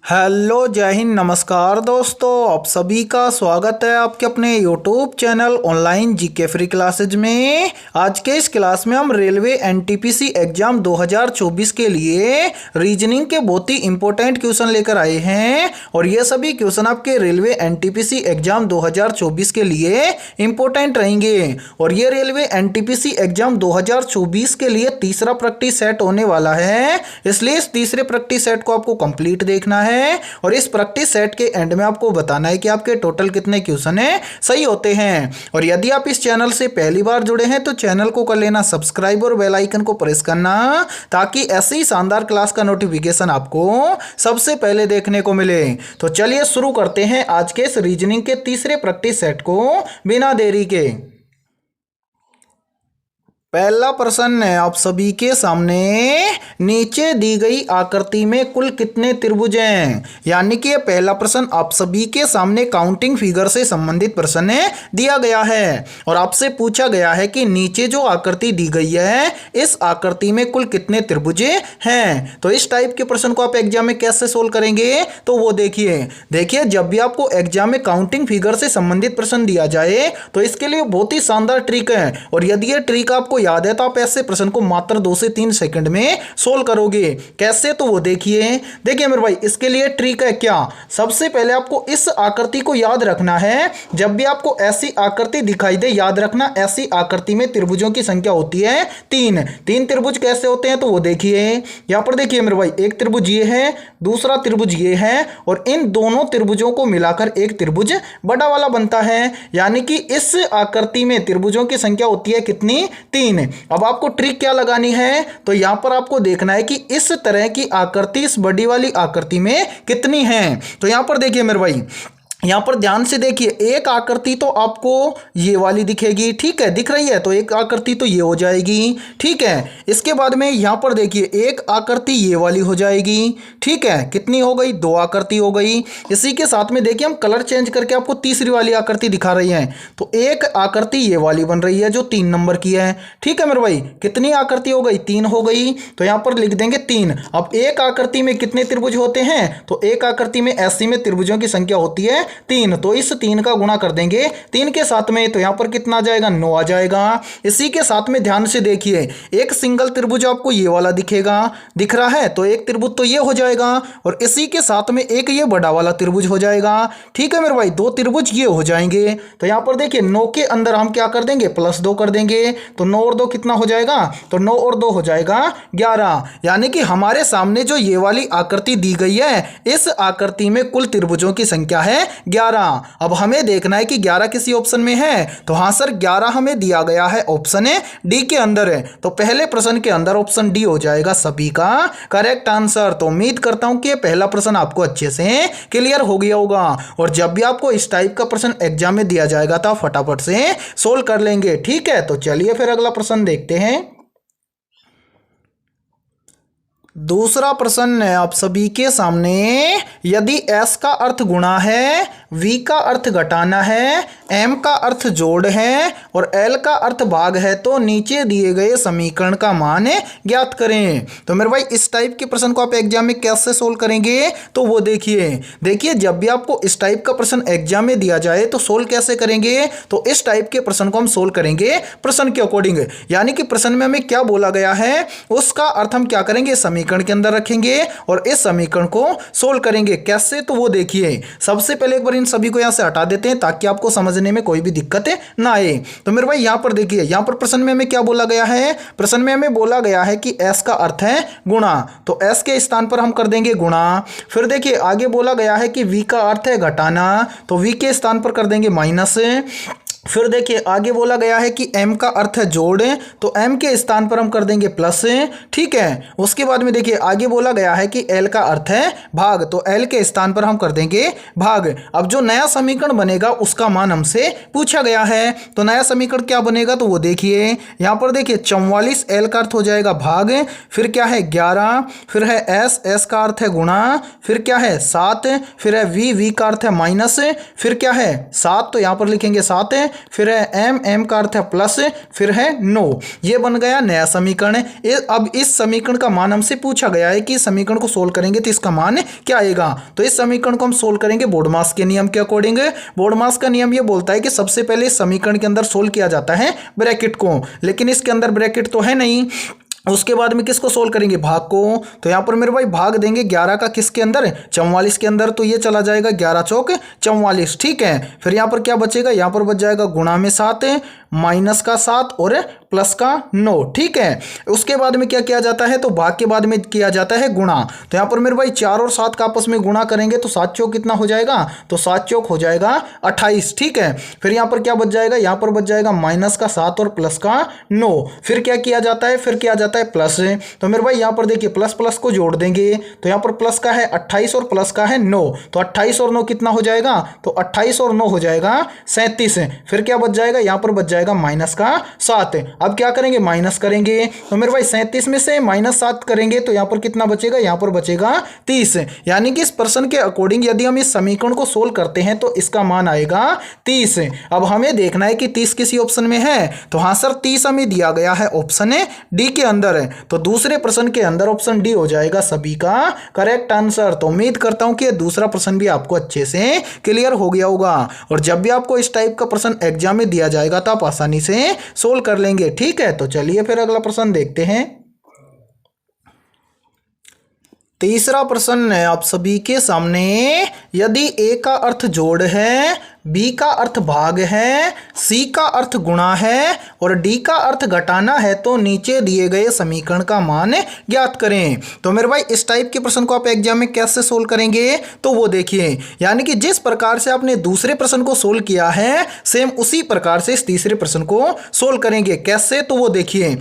Hello जय हिंद नमस्कार दोस्तों, आप सभी का स्वागत है आपके अपने YouTube channel online GK free classes में। आज के इस क्लास में हम रेलवे एनटीपीसी एग्जाम 2024 के लिए रीजनिंग के बहुत ही इंपॉर्टेंट क्वेश्चन लेकर आए हैं और ये सभी क्वेश्चन आपके रेलवे एनटीपीसी एग्जाम 2024 के लिए इंपॉर्टेंट रहेंगे। और ये रेलवे एनटीपीसी एग्जाम 2024 के लिए तीसरा प्रैक्टिस सेट होने वाला है, इसलिए इस तीसरे प्रैक्टिस सेट को आपको कंप्लीट देखना है और इस प्रैक्टिस सेट के एंड में आपको बताना है कि आपके टोटल कितने क्वेश्चन है सही होते हैं। और यदि आप इस चैनल से पहली बार जुड़े हैं तो चैनल को कर लेना सब्सक्राइब और बेल आइकन को प्रेस करना, ताकि ऐसी शानदार क्लास का नोटिफिकेशन आपको सबसे पहले देखने को मिले। तो चलिए शुरू करते हैं आज के इस रीजनिंग के तीसरे प्रैक्टिस सेट को बिना देरी के। पहला प्रश्न है आप सभी के सामने, नीचे दी गई आकृति में कुल कितने त्रिभुज हैं। यानी कि यह पहला प्रश्न आप सभी के सामने काउंटिंग फिगर से संबंधित प्रश्न है दिया गया है और आपसे पूछा गया है कि नीचे जो आकृति दी गई है इस आकृति में कुल कितने त्रिभुज हैं। तो इस टाइप के प्रश्न को आप एग्जाम में कैसे सोल्व करेंगे, तो वो देखिए जब भी आपको एग्जाम में काउंटिंग फिगर से संबंधित प्रश्न दिया जाए तो इसके लिए बहुत ही शानदार ट्रिक है और यदि ये ट्रिक आपको याद है तो आप ऐसे प्रश्न को मात्र 2 से 3 सेकंड में सोल्व करोगे। कैसे, तो वो देखिए मेरे भाई, इसके लिए ट्रिक है क्या, सबसे पहले आपको इस आकृति को याद रखना है। जब भी आपको ऐसी आकृति दिखाई दे, याद रखना ऐसी आकृति में त्रिभुजों की संख्या होती है 3। त्रिभुज कैसे होते हैं, तो वो देखिए यहां पर देखिए मेरे भाई, एक त्रिभुज ये है, दूसरा त्रिभुज ये है और इन दोनों त्रिभुजों को मिलाकर एक त्रिभुज बड़ा वाला बनता है। यानी कि इस आकृति में त्रिभुजों की संख्या होती है कितनी, 3। अब आपको ट्रिक क्या लगानी है, तो यहां पर आपको देखना है कि इस तरह की आकृति इस बड़ी वाली आकृति में कितनी है। तो यहां पर देखिए मेरे भाई, यहां पर ध्यान से देखिए, एक आकृति तो आपको ये वाली दिखेगी, ठीक है, दिख रही है, तो एक आकृति तो ये हो जाएगी, ठीक है। इसके बाद में यहां पर देखिए एक आकृति ये वाली हो जाएगी, ठीक है, कितनी हो गई, 2 आकृति हो गई। इसी के साथ में देखिए हम कलर चेंज करके आपको तीसरी वाली आकृति दिखा रही हैं, तो एक आकृति ये वाली बन रही है जो 3 नंबर की है, ठीक है मेरे भाई। कितनी आकृति हो गई, 3 हो गई, तो यहां पर लिख देंगे 3। अब एक आकृति में कितने त्रिभुज होते हैं, तो एक आकृति में ऐसी में त्रिभुजों की संख्या होती है 3, तो इस 3 का गुणा कर देंगे 3 के साथ में, तो यहां पर कितना आ जाएगा, 9 आ जाएगा। इसी के साथ में ध्यान से देखिए, एक सिंगल त्रिभुज आपको ये वाला दिखेगा, दिख रहा है, तो एक त्रिभुज तो ये हो जाएगा और इसी के साथ में एक ये बड़ा वाला त्रिभुज हो जाएगा, ठीक है मेरे भाई, 2 त्रिभुज ये हो जाएंगे। तो यहां पर देखिए 9 के अंदर हम क्या कर देंगे, +2 कर देंगे, तो 9 और 2 कितना हो जाएगा, तो 9 और 2 हो जाएगा 11। यानी कि हमारे सामने जो ये वाली आकृति दी गई है, इस आकृति में कुल त्रिभुजों की संख्या है 11। अब हमें देखना है कि 11 किसी ऑप्शन में है, तो हां सर 11 हमें दिया गया है ऑप्शन डी के अंदर है, तो पहले प्रश्न के अंदर ऑप्शन डी हो जाएगा सभी का करेक्ट आंसर। तो उम्मीद करता हूं कि पहला प्रश्न आपको अच्छे से क्लियर हो गया होगा और जब भी आपको इस टाइप का प्रश्न एग्जाम में दिया जाएगा तो आप फटाफट से सोल्व कर लेंगे, ठीक है। तो चलिए फिर अगला प्रश्न देखते हैं। दूसरा प्रश्न है आप सभी के सामने, यदि S का अर्थ गुणा है, V का अर्थ घटाना है, M का अर्थ जोड़ है और L का अर्थ भाग है, तो नीचे दिए गए समीकरण का मान ज्ञात करें। तो मेरे भाई इस टाइप के प्रश्न को आप एग्जाम में कैसे सोल्व करेंगे, तो वो देखिए जब भी आपको इस टाइप का प्रश्न एग्जाम में दिया जाए तो सोल्व कैसे करेंगे, तो इस टाइप के प्रश्न को हम सोल्व करेंगे प्रश्न के अकॉर्डिंग। यानी कि प्रश्न में हमें क्या बोला गया है उसका अर्थ हम क्या करेंगे, समीकरण के अंदर रखेंगे और इस समीकरण को सोल्व करेंगे। कैसे, तो वो देखिए सबसे पहले एक बार इन सभी को यहां से हटा देते हैं ताकि आपको समझने में कोई भी दिक्कत ना आए। तो मेरे भाई यहां पर देखिए, यहां पर प्रश्न में हमें क्या बोला गया है, प्रश्न में हमें बोला गया है कि S का अर्थ है गुणा, तो S के स्थान पर हम कर देंगे गुणा। फिर देखिए आगे बोला गया है कि V का अर्थ है घटाना, तो V के स्थान पर कर देंगे माइनस। फिर देखिए आगे बोला गया है कि M का अर्थ है जोड़, तो M के स्थान पर हम कर देंगे प्लस, ठीक है। उसके बाद में देखिए आगे बोला गया है कि L का अर्थ है भाग, तो L के स्थान पर हम कर देंगे भाग। अब जो नया समीकरण बनेगा उसका मान हमसे पूछा गया है, तो नया समीकरण क्या बनेगा, तो वो देखिए यहाँ पर देखिए 44, L का अर्थ हो जाएगा भाग, फिर क्या है 11, फिर है S का अर्थ है गुणा, फिर क्या है 7, फिर है V का अर्थ है माइनस, फिर क्या है 7, तो यहाँ पर लिखेंगे 7, फिर है एम, एम का अर्थ है प्लस, फिर है नो। ये बन गया नया समीकरण। अब इस समीकरण का मान हमसे पूछा गया है कि समीकरण को सोल्व करेंगे तो इसका मान क्या आएगा। तो इस समीकरण को हम सोल्व करेंगे बोर्डमास के नियम के अकॉर्डिंग। बोर्डमास का नियम ये बोलता है कि सबसे पहले इस समीकरण के अंदर सोल्व किया जाता है ब्रैकेट को, लेकिन इसके अंदर ब्रैकेट तो है नहीं। उसके बाद में किसको सोल्व करेंगे, भाग को। तो यहाँ पर मेरे भाई भाग देंगे 11 का किसके अंदर, 44 के अंदर। तो ये चला जाएगा 11 चौक 44, ठीक है। फिर यहाँ पर क्या बचेगा, यहाँ पर बच जाएगा गुणा में 7, माइनस का 7 और प्लस का 9, ठीक है। उसके बाद में क्या किया जाता है, तो भाग के बाद में किया जाता है गुणा। तो यहाँ पर मेरे भाई 4 और 7 का आपस में गुणा करेंगे तो 7 चौक कितना हो जाएगा, तो 7 चौक हो जाएगा 28, ठीक है। फिर यहाँ पर क्या बच जाएगा, यहाँ पर बच जाएगा माइनस का 7 और प्लस का 9। फिर क्या किया जाता है, फिर किया जाता है प्लस। तो मेरे भाई यहाँ पर देखिए प्लस प्लस को जोड़ देंगे तो यहाँ पर प्लस का है 28 और प्लस का है 9। तो 28 और 9 कितना हो जाएगा, तो 28 और 9 हो जाएगा 37। फिर क्या बच जाएगा, यहाँ पर बच जाएगा माइनस का 7। अब क्या करेंगे, माइनस करेंगे। तो मेरे भाई 37 में से माइनस 7 करेंगे तो यहाँ पर कितना बचेगा, यहाँ पर बचेगा 30। यानी कि इस प्रश्न के अकॉर्डिंग यदि हम इस समीकरण को सोल्व करते हैं तो इसका मान आएगा 30। अब हमें देखना है कि 30 किसी ऑप्शन में है। तो हाँ सर 30 हमें दिया गया है ऑप्शन डी के अंदर है। तो दूसरे प्रश्न के अंदर ऑप्शन डी हो जाएगा सभी का करेक्ट आंसर। तो उम्मीद करता हूं कि दूसरा प्रश्न भी आपको अच्छे से क्लियर हो गया होगा। और जब भी आपको इस टाइप का प्रश्न एग्जाम में दिया जाएगा तो आप आसानी से सोल्व कर लेंगे, ठीक है। तो चलिए फिर अगला प्रश्न देखते हैं। तीसरा प्रश्न है आप सभी के सामने। यदि ए का अर्थ जोड़ है, बी का अर्थ भाग है, सी का अर्थ गुणा है और डी का अर्थ घटाना है तो नीचे दिए गए समीकरण का मान ज्ञात करें। तो मेरे भाई इस टाइप के प्रश्न को आप एग्जाम में कैसे सोल्व करेंगे, तो वो देखिए, यानी कि जिस प्रकार से आपने दूसरे प्रश्न को सोल्व किया है सेम उसी प्रकार से इस तीसरे प्रश्न को सोल्व करेंगे। कैसे, तो वो देखिए।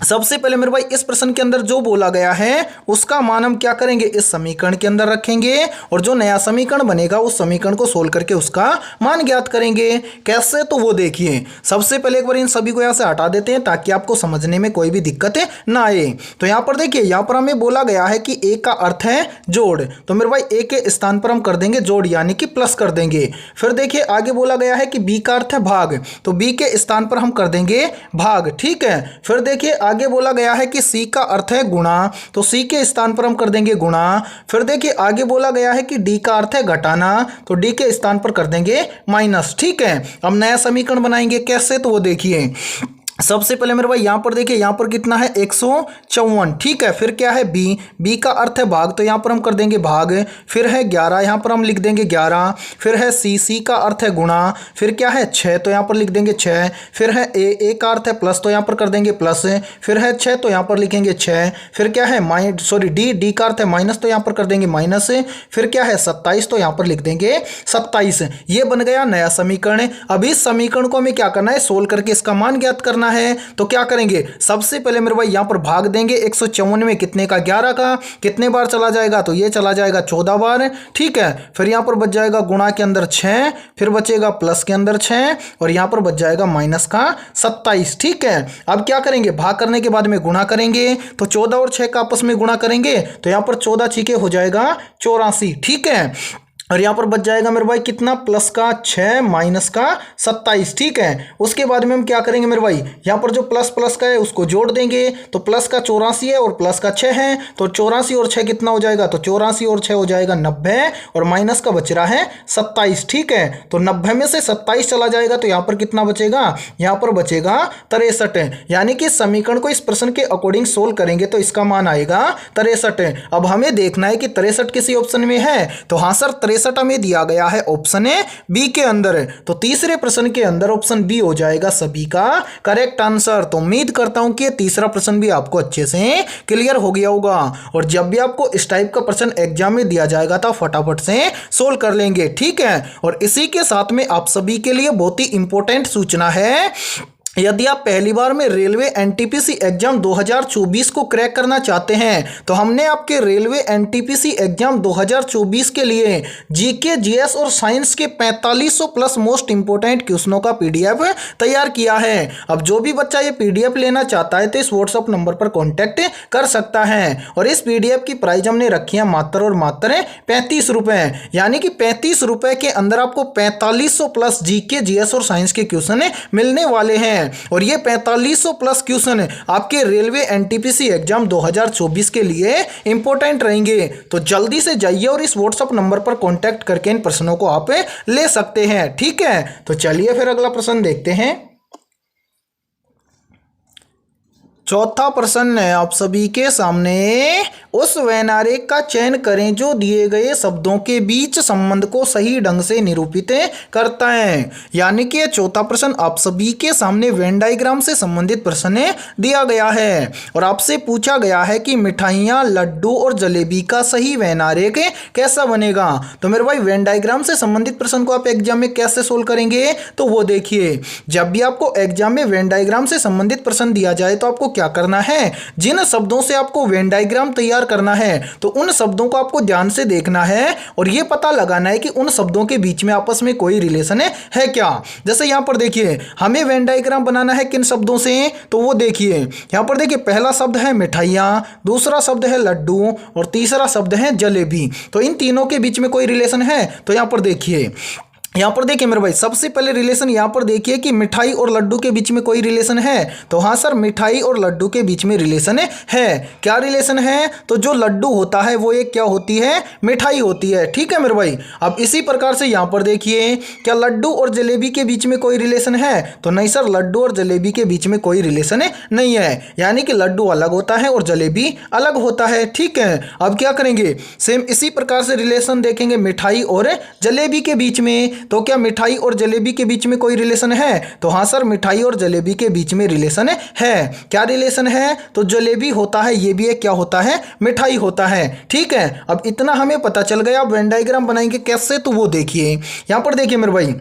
सबसे पहले मेरे भाई इस प्रश्न के अंदर जो बोला गया है उसका मान हम क्या करेंगे, इस समीकरण के अंदर रखेंगे और जो नया समीकरण बनेगा उस समीकरण को सोल्व करके उसका मान ज्ञात करेंगे। कैसे, तो वो देखिए। सबसे पहले एक बार इन सभी को यहाँ से हटा देते हैं ताकि आपको समझने में कोई भी दिक्कत ना आए। तो यहाँ पर देखिए, यहाँ पर हमें बोला गया है कि ए का अर्थ है जोड़। तो मेरे भाई ए के स्थान पर हम कर देंगे जोड़, यानी कि प्लस कर देंगे। फिर देखिए आगे बोला गया है कि बी का अर्थ है भाग, तो बी के स्थान पर हम कर देंगे भाग, ठीक है। फिर देखिए आगे बोला गया है कि सी का अर्थ है गुणा, तो सी के स्थान पर हम कर देंगे गुणा। फिर देखिए आगे बोला गया है कि डी का अर्थ है घटाना, तो डी के स्थान पर कर देंगे माइनस, ठीक है। अब नया समीकरण बनाएंगे। कैसे, तो वो देखिए। सबसे पहले मेरे भाई यहाँ पर देखिए, यहाँ पर कितना है 154, ठीक है। फिर क्या है बी, बी का अर्थ है भाग, तो यहाँ पर हम कर देंगे भाग। फिर है 11, यहाँ पर हम लिख देंगे 11। फिर है सी, सी का अर्थ है गुणा। फिर क्या है 6, तो यहाँ पर लिख देंगे 6। फिर है ए, ए का अर्थ है प्लस, तो यहाँ पर कर देंगे प्लस। फिर है 6, तो यहाँ पर लिखेंगे 6। फिर क्या है डी, डी का अर्थ है माइनस, तो यहाँ पर कर देंगे माइनस। फिर क्या है 27, तो यहाँ पर लिख देंगे 27। ये बन गया नया समीकरण। अब इस समीकरण को हमें क्या करना है, सोल्व करके इसका मान ज्ञात करना है। तो क्या करेंगे, सबसे पहले मेरे भाई यहां पर भाग देंगे 154 में कितने का, 11 का। कितने बार चला जाएगा, तो ये चला जाएगा 14 बार, ठीक है। फिर यहां पर बच जाएगा गुणा के अंदर 6, फिर बचेगा प्लस के अंदर 6 और यहां पर बच जाएगा माइनस का 27, ठीक है। अब क्या करेंगे, भाग करने के बाद में गुणा करेंगे, तो 14 और 6 का आपस में गुणा करेंगे तो यहां पर 14 छीके हो जाएगा 84, ठीक है। और यहाँ पर बच जाएगा मेरे भाई कितना, प्लस का 6 माइनस का 27, ठीक है। उसके बाद में हम क्या करेंगे मेरे भाई, यहाँ पर जो प्लस प्लस का है उसको जोड़ देंगे, तो प्लस का 84 है और प्लस का 6 है, तो 84 और 6 कितना हो जाएगा, तो 84 और 6 हो जाएगा 90 और माइनस का बच रहा है 27, ठीक है। तो 90 में से 27 चला जाएगा तो यहाँ पर कितना बचेगा, यहाँ पर बचेगा 63। यानी कि समीकरण को इस प्रश्न के अकॉर्डिंग सोल्व करेंगे तो इसका मान आएगा 63। अब हमें देखना है कि 63 किसी ऑप्शन में है, तो हाँ सर 63 में दिया गया है ऑप्शन ए बी के अंदर। तो तीसरे प्रश्न के अंदर ऑप्शन बी हो जाएगा सभी का करेक्ट आंसर। तो उम्मीद करता हूं कि तीसरा प्रश्न भी आपको अच्छे से क्लियर हो गया होगा। और जब भी आपको इस टाइप का प्रश्न एग्जाम में दिया जाएगा तो फटाफट से सोल्व कर लेंगे, ठीक है। और इसी के साथ में आप सभी के लिए बहुत ही इंपॉर्टेंट सूचना है यदि आप पहली बार में रेलवे एनटीपीसी एग्जाम 2024 को क्रैक करना चाहते हैं तो हमने आपके रेलवे एनटीपीसी एग्जाम 2024 के लिए जीके, जीएस और साइंस के 4500 प्लस मोस्ट इंपोर्टेंट क्वेश्चनों का पीडीएफ तैयार किया है। अब जो भी बच्चा ये पीडीएफ लेना चाहता है तो इस व्हाट्सएप नंबर पर कॉन्टैक्ट कर सकता है। और इस पीडीएफ की प्राइस हमने रखी है मात्र और मात्र 35 रुपये, यानी कि 35 रुपये के अंदर आपको 4500 प्लस जीके, जीएस और साइंस के क्वेश्चन मिलने वाले हैं। और ये 4500 प्लस क्वेश्चन आपके रेलवे एनटीपीसी एग्जाम 2024 के लिए इंपॉर्टेंट रहेंगे। तो जल्दी से जाइए और इस व्हाट्सएप नंबर पर कांटेक्ट करके इन प्रश्नों को आप ले सकते हैं। ठीक है, तो चलिए फिर अगला प्रश्न देखते हैं। चौथा प्रश्न है आप सभी के सामने, उस वैनारेख का चयन करें जो दिए गए शब्दों के बीच संबंध को सही ढंग से निरूपित करता है। यानी कि चौथा प्रश्न आप सभी के सामने वेन डायग्राम से संबंधित प्रश्न दिया गया है और आपसे पूछा गया है कि मिठाइयाँ, लड्डू और जलेबी का सही वैनारेख कैसा बनेगा। तो मेरे भाई वेन डायग्राम से संबंधित प्रश्न को आप एग्जाम में कैसे सोल्व करेंगे, तो वो देखिए, जब भी आपको एग्जाम में वेन डायग्राम से संबंधित प्रश्न दिया जाए तो आपको क्या करना है, जिन शब्दों से आपको वेन डायग्राम तैयार करना है तो उन शब्दों को आपको ध्यान से देखना है और यह पता लगाना है कि उन शब्दों के बीच में आपस में कोई रिलेशन है क्या। जैसे यहां पर देखिए, हमें वेन डायग्राम बनाना है किन शब्दों से, तो वो देखिए यहां पर देखिए, पहला शब्द है मिठाइयां, दूसरा शब्द है लड्डू और तीसरा शब्द है जलेबी। तो इन तीनों के बीच में कोई रिलेशन है, तो यहां पर देखिए, यहाँ पर देखिए मेरे भाई, सबसे पहले रिलेशन यहाँ पर देखिए कि मिठाई और लड्डू के बीच में कोई रिलेशन है। तो हाँ सर, मिठाई और लड्डू के बीच में रिलेशन है। क्या रिलेशन है, तो जो लड्डू होता है वो एक क्या होती है, मिठाई होती है। ठीक है मेरे भाई। अब इसी प्रकार से यहाँ पर देखिए, क्या लड्डू और जलेबी के बीच में कोई रिलेशन है, तो नहीं सर, लड्डू और जलेबी के बीच में कोई रिलेशन नहीं है, यानी कि लड्डू अलग होता है और जलेबी अलग होता है। ठीक है, अब क्या करेंगे, सेम इसी प्रकार से रिलेशन देखेंगे मिठाई और जलेबी के बीच में। तो क्या मिठाई और जलेबी के बीच में कोई रिलेशन है, तो हाँ सर, मिठाई और जलेबी के बीच में रिलेशन है। क्या रिलेशन है, तो जलेबी होता है, ये भी एक क्या होता है, मिठाई होता है। ठीक है, अब इतना हमें पता चल गया। अब वेन डायग्राम बनाएंगे कैसे, तो वो देखिए, यहां पर देखिए मेरे भाई,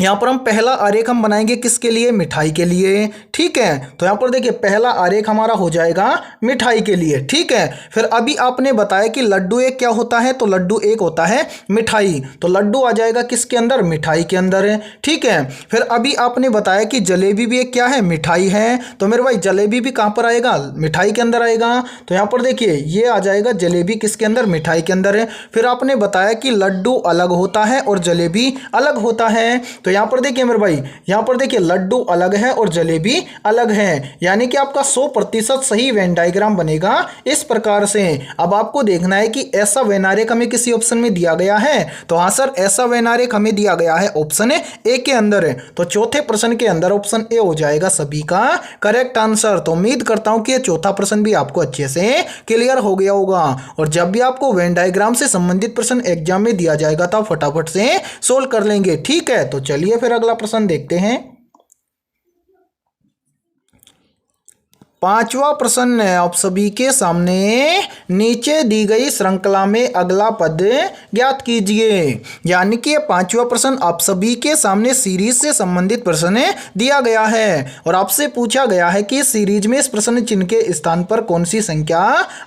यहाँ पर हम पहला आरेख हम बनाएंगे किसके लिए, मिठाई के लिए। ठीक है, तो यहाँ पर देखिए पहला आरेख हमारा हो जाएगा मिठाई के लिए। ठीक है, फिर अभी आपने बताया कि लड्डू एक क्या होता है, तो लड्डू एक होता है मिठाई, तो लड्डू आ जाएगा किसके अंदर, मिठाई के अंदर। ठीक है, फिर अभी आपने बताया कि जलेबी भी एक क्या है, मिठाई है, तो मेरे भाई जलेबी भी कहाँ पर आएगा, मिठाई के अंदर आएगा। तो यहाँ पर देखिए ये आ जाएगा जलेबी किसके अंदर, मिठाई के अंदर। फिर आपने बताया कि लड्डू अलग होता है और जलेबी अलग होता है। तो यहाँ पर देखिए मेरे भाई, यहाँ पर देखिए लड्डू अलग है और जलेबी अलग है, यानी कि आपका 100% सही वेन डायग्राम बनेगा इस प्रकार से। अब आपको देखना है कि ऐसा वेन आरेख हमें किसी ऑप्शन में दिया गया है, तो हाँ सर, ऐसा वेन आरेख हमें दिया गया है ऑप्शन ए के अंदर। तो चौथे प्रश्न के अंदर ऑप्शन ए हो जाएगा सभी का करेक्ट आंसर। तो उम्मीद करता हूं कि ये चौथा प्रश्न भी आपको अच्छे से क्लियर हो गया होगा। और जब भी आपको वेन डायग्राम से संबंधित प्रश्न एग्जाम में दिया जाएगा तो आप फटाफट से सोल्व कर लेंगे। ठीक है, तो चलिए फिर अगला प्रश्न देखते हैं। पांचवा प्रश्न है आप सभी के सामने, नीचे दी गई श्रृंखला में अगला पद ज्ञात कीजिए। यानी कि पांचवा प्रश्न आप सभी के सामने सीरीज से संबंधित प्रश्न दिया गया है और आपसे पूछा गया है कि सीरीज में इस प्रश्न चिन्ह के स्थान पर कौन सी संख्या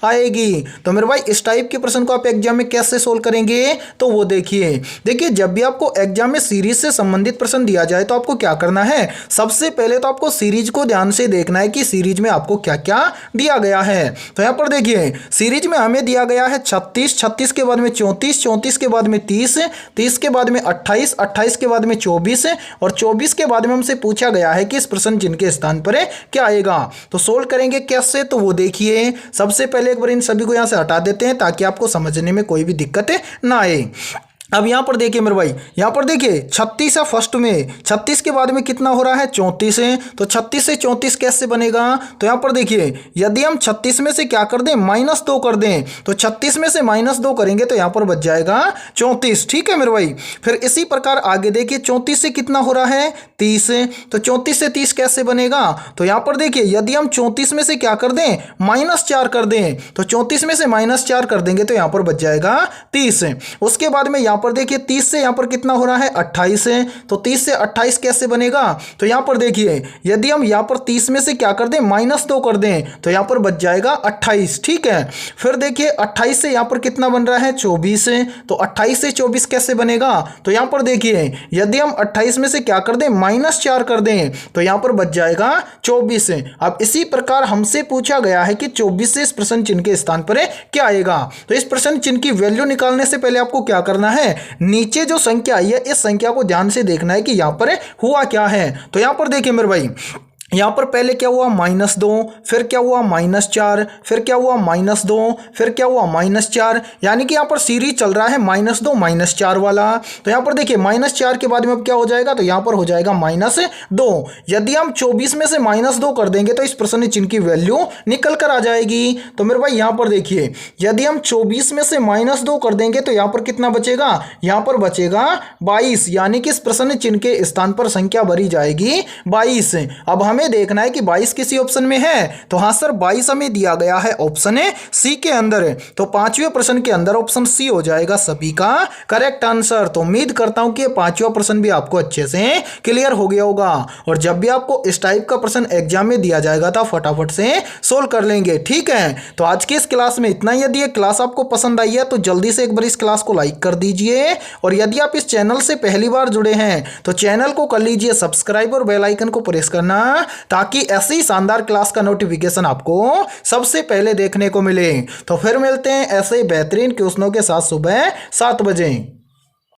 आएगी। तो मेरे भाई इस टाइप के प्रश्न को आप एग्जाम में कैसे सोल्व करेंगे, तो वो देखिए जब भी आपको एग्जाम में सीरीज से संबंधित प्रश्न दिया जाए तो आपको क्या करना है, सबसे पहले तो आपको सीरीज को ध्यान से देखना है कि सीरीज में आपको क्या क्या दिया गया है। तो यहां पर देखिए सीरीज में हमें दिया गया है 36, 36 के बाद में 34, 34 के बाद में 30, 30 के बाद में 28, 28 के बाद में 24 और 24 के बाद में हमसे पूछा गया है कि इस प्रश्न चिन्ह के स्थान पर क्या आएगा। तो सोल्व करेंगे कैसे, तो वो देखिए, सबसे पहले एक बार इन सभी को यहां से हटा देते हैं ताकि आपको समझने में कोई भी दिक्कत ना आए। अब यहाँ पर देखिए मेरे भाई, यहाँ पर देखिए 36 है फर्स्ट में, 36 के बाद में कितना हो रहा है, 34 है। तो 36 से 34 कैसे बनेगा, तो यहाँ पर देखिए यदि हम 36 में से क्या कर दें, -2 कर दें, तो 36 में से -2 करेंगे तो यहाँ पर बच जाएगा 34। ठीक है मेरे भाई, फिर इसी प्रकार आगे देखिए 34 से कितना हो रहा है, 30, तो 34 से 30 कैसे बनेगा, तो यहाँ पर देखिए यदि हम 34 में से क्या कर दें, -4 कर दें, तो 34 में से -4 कर देंगे तो यहाँ पर बच जाएगा 30। उसके बाद में यहाँ पर देखिए 30 से यहाँ पर कितना हो रहा है 28 है, तो 30 से 28 कैसे बनेगा, तो यहाँ पर देखिए यदि हम यहाँ पर 30 में से क्या कर दें -2 कर दें तो यहाँ पर बच जाएगा 28। ठीक है, फिर देखिए 28 से यहाँ पर कितना बन रहा है 24 है, तो 28 से 24 कैसे बनेगा, तो यहाँ पर देखिए यदि हम 28 में से क्या कर दें -4 कर दें तो यहाँ पर बच जाएगा 24 है। अब इसी प्रकार हमसे पूछा गया है कि 24 से इस प्रश्न चिन्ह के स्थान पर क्या आएगा, तो इस प्रश्न चिन्ह की वैल्यू निकालने से पहले आपको क्या करना है, नीचे जो संख्या आई है इस संख्या को ध्यान से देखना है कि यहां पर हुआ क्या है। तो यहां पर देखिए मेरे भाई, यहाँ पर पहले क्या हुआ -2, फिर क्या हुआ -4, फिर क्या हुआ -2, फिर क्या हुआ -4, यानी कि यहाँ पर सीरीज चल रहा है -2 -4 वाला। तो यहाँ पर देखिए -4 के बाद में अब क्या हो जाएगा, तो यहाँ पर हो जाएगा -2। यदि हम 24 में से -2 कर देंगे तो इस प्रश्न चिन्ह की वैल्यू निकल कर आ जाएगी। तो मेरे भाई यहाँ पर देखिए यदि हम 24 में से -2 कर देंगे तो यहाँ पर कितना बचेगा, यहाँ पर बचेगा 22, यानी कि इस प्रश्न चिन्ह के स्थान पर संख्या भरी जाएगी 22। अब हमें देखना है कि 22 किसी ऑप्शन में है, तो हाँ सर 22 हमें दिया गया है ऑप्शन सी के अंदर है, तो पांचवें प्रश्न के अंदर ऑप्शन सी हो जाएगा सभी का करेक्ट आंसर। तो उम्मीद करता हूं कि पांचवा प्रश्न भी आपको अच्छे से क्लियर हो गया होगा, और जब भी आपको इस टाइप का प्रश्न एग्जाम में दिया जाएगा तो फटाफट से सोल्व कर लेंगे। ठीक है, तो आज की इस क्लास में इतना ही। यदि ये क्लास आपको पसंद आई है तो जल्दी से एक बार इस क्लास को लाइक कर दीजिए, और यदि आप इस चैनल से पहली बार जुड़े हैं तो चैनल को कर लीजिए सब्सक्राइब और बेल आइकन को प्रेस करना, ताकि ऐसी शानदार क्लास का नोटिफिकेशन आपको सबसे पहले देखने को मिले। तो फिर मिलते हैं ऐसे बेहतरीन क्वेश्चनों के साथ सुबह 7 बजे।